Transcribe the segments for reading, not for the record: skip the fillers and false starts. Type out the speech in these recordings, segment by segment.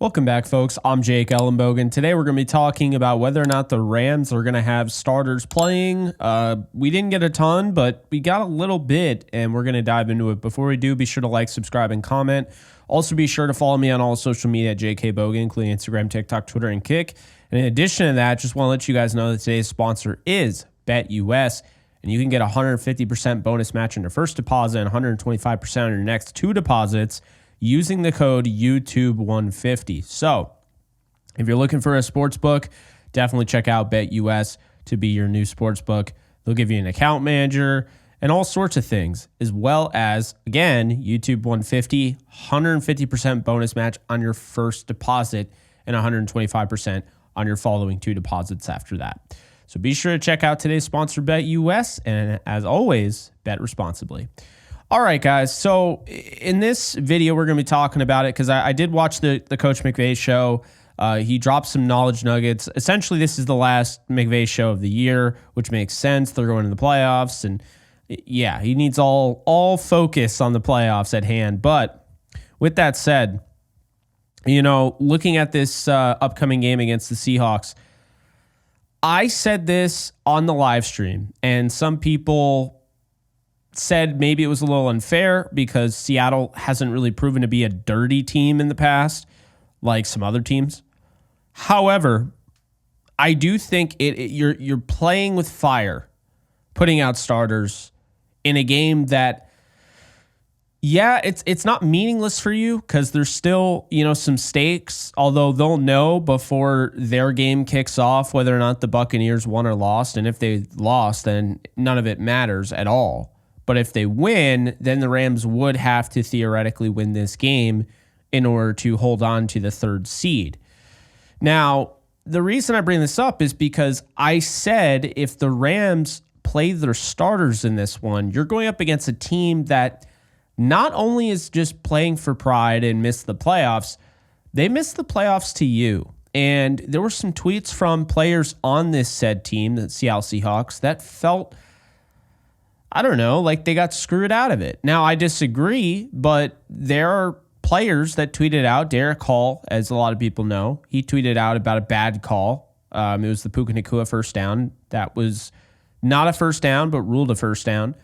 Welcome back, folks. I'm Jake ELLENBOGEN. Today we're going to be talking about whether or not the Rams are going to have starters playing. We didn't get a ton, but we got a little bit, and we're going to dive into it. Before we do, be sure to like, subscribe, and comment. Also, be sure to follow me on all social media at JKBogan, including Instagram, TikTok, Twitter, and Kick. And in addition to that, just want to let you guys know that today's sponsor is BetUS, and you can get a 150% bonus match on your first deposit and 125% on your next two deposits using the code YouTube150. So if you're looking for a sports book, definitely check out BetUS to be your new sports book. They'll give you an account manager and all sorts of things, as well as, again, YouTube150, 150% bonus match on your first deposit and 125% on your following two deposits after that. So be sure to check out today's sponsor, BetUS, and as always, bet responsibly. All right, guys. So in this video, we're going to be talking about it because I did watch the Coach McVay show. He dropped some knowledge nuggets. Essentially, this is the last McVay show of the year, which makes sense. They're going to the playoffs, and yeah, he needs all focus on the playoffs at hand. But with that said, looking at this upcoming game against the Seahawks, I said this on the live stream, and some people said maybe it was a little unfair because Seattle hasn't really proven to be a dirty team in the past, like some other teams. However, I do think you're playing with fire, putting out starters in a game that, yeah, it's not meaningless for you because there's still, some stakes, although they'll know before their game kicks off whether or not the Buccaneers won or lost. And if they lost, then none of it matters at all. But if they win, then the Rams would have to theoretically win this game in order to hold on to the third seed. Now, the reason I bring this up is because I said if the Rams play their starters in this one, you're going up against a team that not only is just playing for pride and missed the playoffs, they missed the playoffs to you. And there were some tweets from players on this said team, the Seattle Seahawks, that felt, I don't know, like they got screwed out of it. Now, I disagree, but there are players that tweeted out. Derek Hall, as a lot of people know, he tweeted out about a bad call. It was the Puka Nacua first down. That was not a first down, but ruled a first down,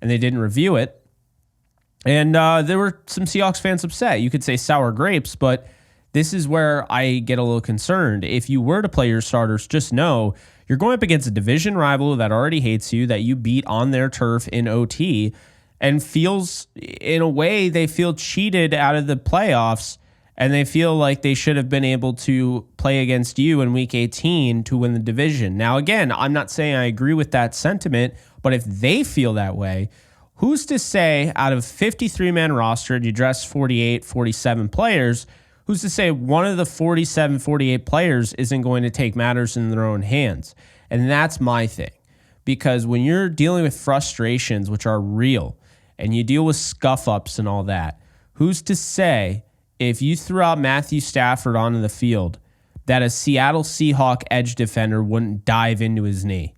and they didn't review it. And there were some Seahawks fans upset. You could say sour grapes, but this is where I get a little concerned. If you were to play your starters, just know you're going up against a division rival that already hates you, that you beat on their turf in OT, and feels, in a way, they feel cheated out of the playoffs, and they feel like they should have been able to play against you in Week 18 to win the division. Now, again, I'm not saying I agree with that sentiment, but if they feel that way, who's to say out of 53-man roster, you dress 48, 47 players, who's to say one of the 47, 48 players isn't going to take matters in their own hands? And that's my thing. Because when you're dealing with frustrations, which are real, and you deal with scuff-ups and all that, who's to say if you threw out Matthew Stafford onto the field that a Seattle Seahawk edge defender wouldn't dive into his knee?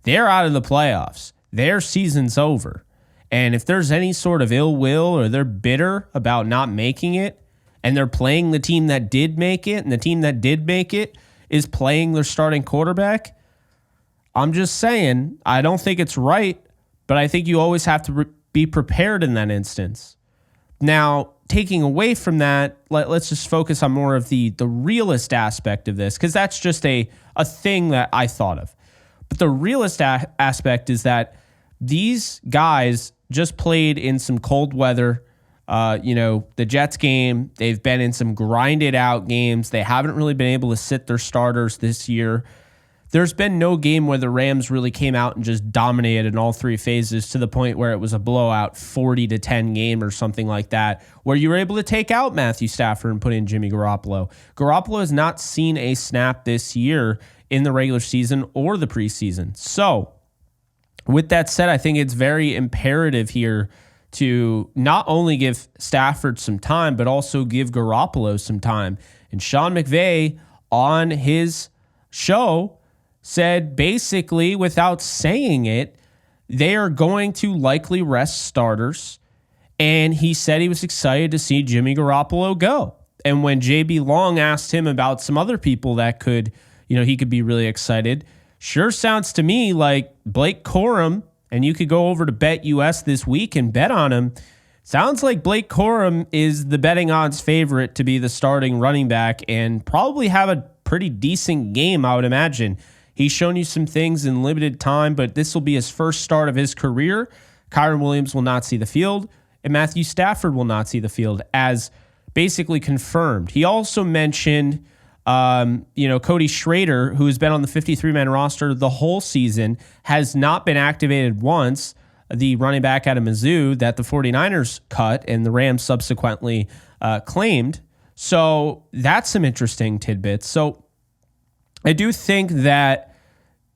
They're out of the playoffs. Their season's over. And if there's any sort of ill will or they're bitter about not making it, and they're playing the team that did make it, and the team that did make it is playing their starting quarterback, I'm just saying, I don't think it's right, but I think you always have to be prepared in that instance. Now, taking away from that, let's just focus on more of the realist aspect of this, because that's just a thing that I thought of. But the realist aspect is that these guys just played in some cold weather. The Jets game, they've been in some grinded out games. They haven't really been able to sit their starters this year. There's been no game where the Rams really came out and just dominated in all three phases to the point where it was a blowout 40-10 game or something like that, where you were able to take out Matthew Stafford and put in Jimmy Garoppolo. Garoppolo has not seen a snap this year in the regular season or the preseason. So with that said, I think it's very imperative here to not only give Stafford some time, but also give Garoppolo some time. And Sean McVay on his show said basically, without saying it, they are going to likely rest starters. And he said he was excited to see Jimmy Garoppolo go. And when JB Long asked him about some other people that could, he could be really excited, sure sounds to me like Blake Corum, and you could go over to BetUS this week and bet on him. Sounds like Blake Corum is the betting odds favorite to be the starting running back and probably have a pretty decent game, I would imagine. He's shown you some things in limited time, but this will be his first start of his career. Kyren Williams will not see the field, and Matthew Stafford will not see the field, as basically confirmed. He also mentioned, Cody Schrader, who has been on the 53-man roster the whole season, has not been activated once. The running back out of Mizzou that the 49ers cut and the Rams subsequently claimed. So that's some interesting tidbits. So I do think that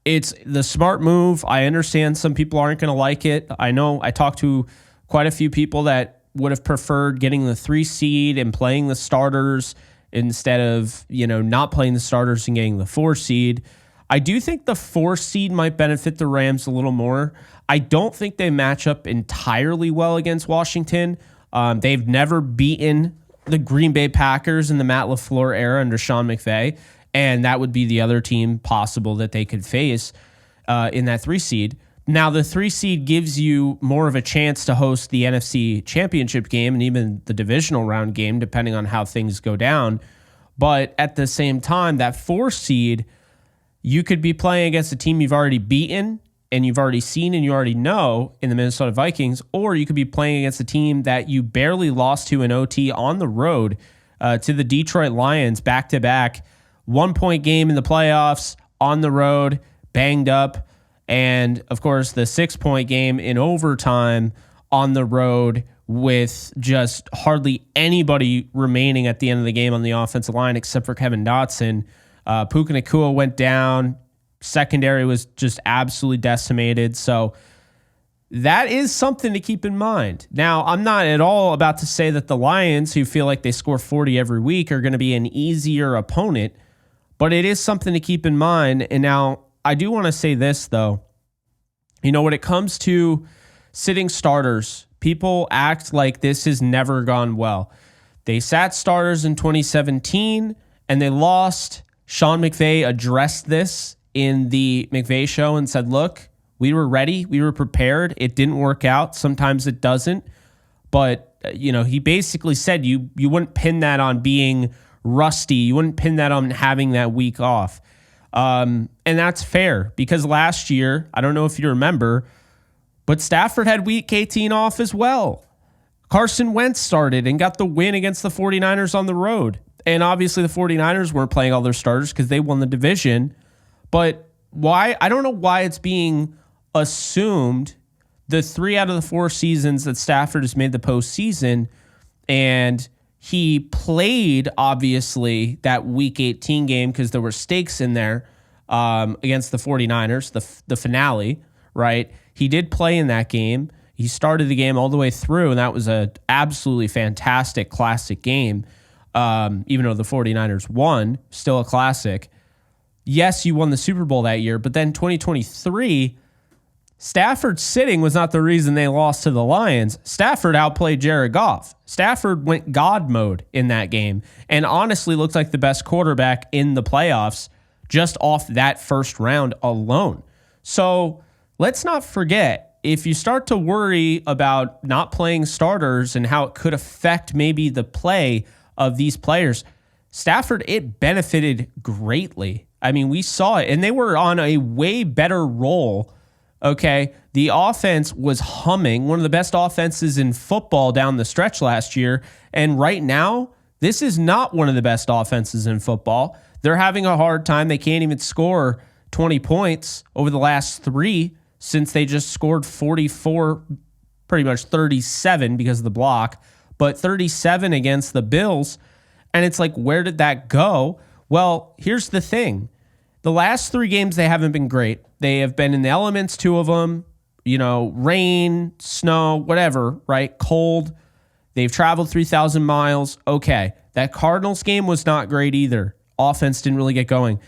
it's the smart move. I understand some people aren't going to like it. I know I talked to quite a few people that would have preferred getting the 3 seed and playing the starters instead of, not playing the starters and getting the 4 seed. I do think the 4 seed might benefit the Rams a little more. I don't think they match up entirely well against Washington. They've never beaten the Green Bay Packers in the Matt LaFleur era under Sean McVay, and that would be the other team possible that they could face in that 3 seed. Now, the 3 seed gives you more of a chance to host the NFC Championship game and even the divisional round game, depending on how things go down. But at the same time, that 4 seed, you could be playing against a team you've already beaten and you've already seen and you already know in the Minnesota Vikings, or you could be playing against a team that you barely lost to in OT on the road to the Detroit Lions back-to-back. 1-point game in the playoffs, on the road, banged up, and, of course, the 6-point game in overtime on the road with just hardly anybody remaining at the end of the game on the offensive line except for Kevin Dotson. Puka Nacua went down. Secondary was just absolutely decimated. So that is something to keep in mind. Now, I'm not at all about to say that the Lions, who feel like they score 40 every week, are going to be an easier opponent, but it is something to keep in mind. And now I do want to say this, though. When it comes to sitting starters, people act like this has never gone well. They sat starters in 2017 and they lost. Sean McVay addressed this in the McVay show and said, look, we were ready. We were prepared. It didn't work out. Sometimes it doesn't. But, he basically said you wouldn't pin that on being rusty. You wouldn't pin that on having that week off. And that's fair because last year, I don't know if you remember, but Stafford had week 18 off as well. Carson Wentz started and got the win against the 49ers on the road. And obviously the 49ers weren't playing all their starters because they won the division. But why? I don't know why it's being assumed the 3 out of the 4 seasons that Stafford has made the postseason, and he played, obviously, that Week 18 game because there were stakes in there against the 49ers, the finale, right? He did play in that game. He started the game all the way through, and that was an absolutely fantastic, classic game. Even though the 49ers won, still a classic. Yes, you won the Super Bowl that year, but then 2023, Stafford sitting was not the reason they lost to the Lions. Stafford outplayed Jared Goff. Stafford went God mode in that game and honestly looked like the best quarterback in the playoffs just off that first round alone. So let's not forget, if you start to worry about not playing starters and how it could affect maybe the play of these players, Stafford, it benefited greatly. I mean, we saw it, and they were on a way better roll. Okay, the offense was humming, one of the best offenses in football down the stretch last year. And right now, this is not one of the best offenses in football. They're having a hard time. They can't even score 20 points over the last 3 since they just scored 44, pretty much 37 because of the block, but 37 against the Bills. And it's like, where did that go? Well, here's the thing. The last 3 games, they haven't been great. They have been in the elements, 2 of them, rain, snow, whatever, right? Cold. They've traveled 3,000 miles. Okay. That Cardinals game was not great either. Offense didn't really get going.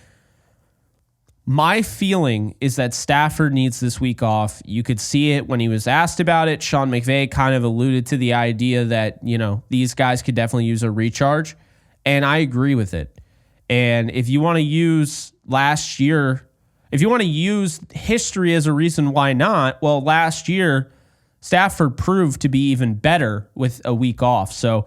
My feeling is that Stafford needs this week off. You could see it when he was asked about it. Sean McVay kind of alluded to the idea that, these guys could definitely use a recharge. And I agree with it. And if you want to use last year, if you want to use history as a reason why not, well, last year, Stafford proved to be even better with a week off. So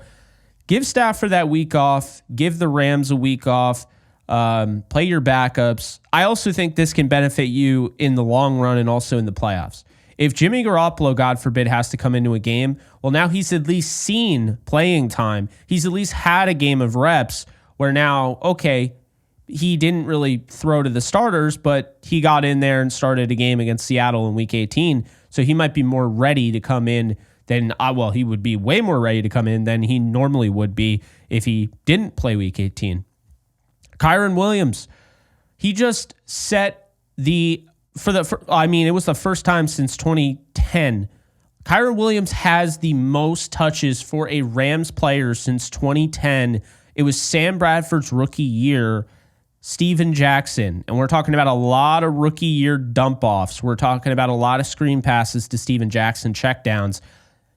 give Stafford that week off. Give the Rams a week off. Play your backups. I also think this can benefit you in the long run and also in the playoffs. If Jimmy Garoppolo, God forbid, has to come into a game, well, now he's at least seen playing time. He's at least had a game of reps where now, okay, he didn't really throw to the starters, but he got in there and started a game against Seattle in Week 18. So he might be more ready to come in than, well, he would be way more ready to come in than he normally would be if he didn't play Week 18. Kyren Williams, he just set it was the first time since 2010. Kyren Williams has the most touches for a Rams player since 2010. It was Sam Bradford's rookie year, Steven Jackson. And we're talking about a lot of rookie year dump offs. We're talking about a lot of screen passes to Steven Jackson checkdowns.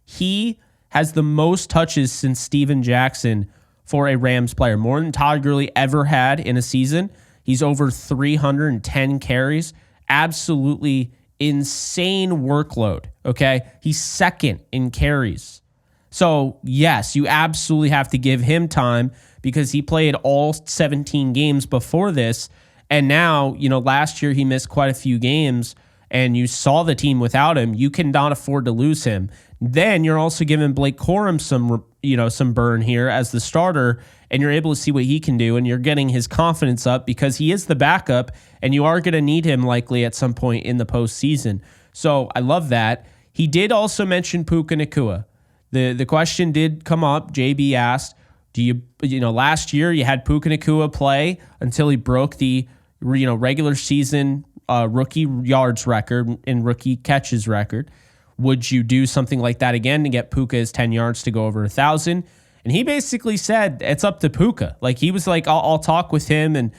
He has the most touches since Steven Jackson for a Rams player, more than Todd Gurley ever had in a season. He's over 310 carries. Absolutely insane workload, okay? He's second in carries. So, yes, you absolutely have to give him time because he played all 17 games before this. And now, last year he missed quite a few games and you saw the team without him. You cannot afford to lose him. Then you're also giving Blake Corum some burn here as the starter, and you're able to see what he can do, and you're getting his confidence up because he is the backup, and you are going to need him likely at some point in the postseason. So I love that. He did also mention Puka Nacua. The question did come up. JB asked, last year you had Puka Nacua play until he broke the regular season rookie yards record and rookie catches record. Would you do something like that again to get Puka's 10 yards to go over 1,000? And he basically said it's up to Puka. Like he was like, I'll talk with him and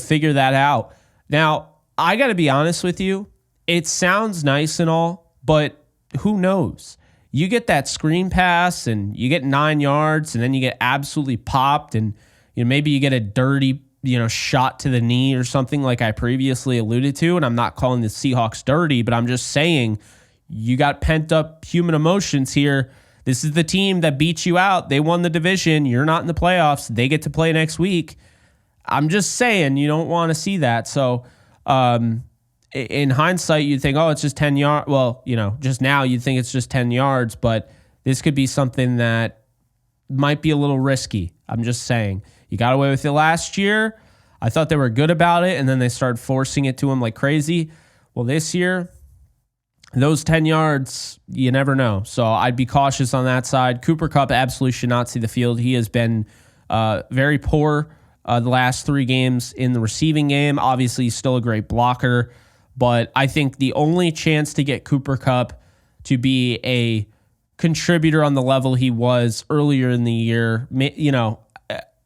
figure that out. Now I got to be honest with you. It sounds nice and all, but who knows? You get that screen pass and you get 9 yards, and then you get absolutely popped, and maybe you get a dirty shot to the knee or something like I previously alluded to. And I'm not calling the Seahawks dirty, but I'm just saying, you got pent up human emotions here. This is the team that beat you out. They won the division. You're not in the playoffs. They get to play next week. I'm just saying you don't want to see that. So in hindsight, you'd think, oh, it's just 10 yards. Well, just now you'd think it's just 10 yards, but this could be something that might be a little risky. I'm just saying. You got away with it last year. I thought they were good about it, and then they started forcing it to him like crazy. Well, this year, those 10 yards, you never know. So I'd be cautious on that side. Cooper Kupp absolutely should not see the field. He has been very poor the last 3 games in the receiving game. Obviously, he's still a great blocker. But I think the only chance to get Cooper Kupp to be a contributor on the level he was earlier in the year,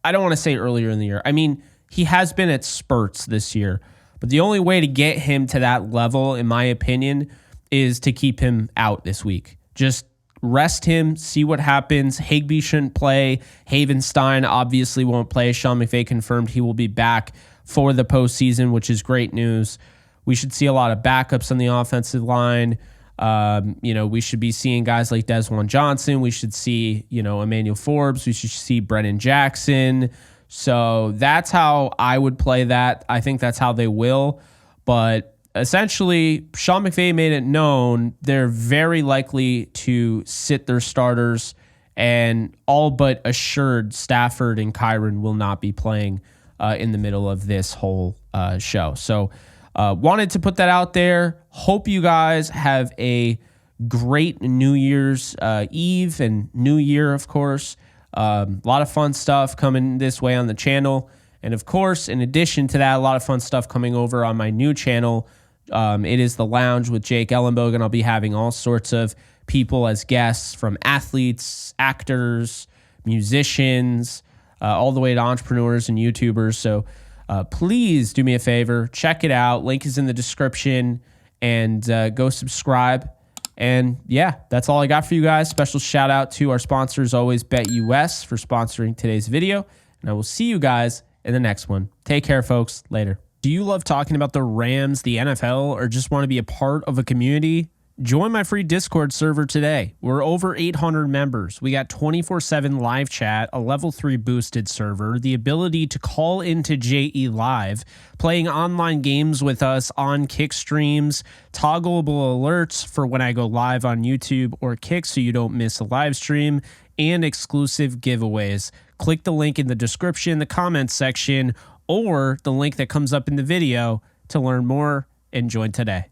I don't want to say earlier in the year. I mean, he has been at spurts this year. But the only way to get him to that level, in my opinion, is to keep him out this week. Just rest him, see what happens. Higbee shouldn't play. Havenstein obviously won't play. Sean McVay confirmed he will be back for the postseason, which is great news. We should see a lot of backups on the offensive line. We should be seeing guys like Desjuan Johnson. We should see, Emmanuel Forbes. We should see Brennan Jackson. So that's how I would play that. I think that's how they will. But essentially, Sean McVay made it known they're very likely to sit their starters, and all but assured Stafford and Kyren will not be playing in the middle of this whole show. So wanted to put that out there. Hope you guys have a great New Year's Eve and New Year, of course. A lot of fun stuff coming this way on the channel. And of course, in addition to that, a lot of fun stuff coming over on my new channel. It is The Lounge with Jake Ellenbogen. I'll be having all sorts of people as guests, from athletes, actors, musicians, all the way to entrepreneurs and YouTubers. So please do me a favor, check it out. Link is in the description, and go subscribe. And yeah, that's all I got for you guys. Special shout out to our sponsors, always BetUS, for sponsoring today's video. And I will see you guys in the next one. Take care, folks. Later. Do you love talking about the Rams, the NFL, or just want to be a part of a community? Join my free Discord server today. We're over 800 members. We got 24/7 live chat, a level 3 boosted server, the ability to call into JE Live, playing online games with us on Kick streams, toggleable alerts for when I go live on YouTube or Kick so you don't miss a live stream, and exclusive giveaways. Click the link in the description, the comments section, or the link that comes up in the video to learn more and join today.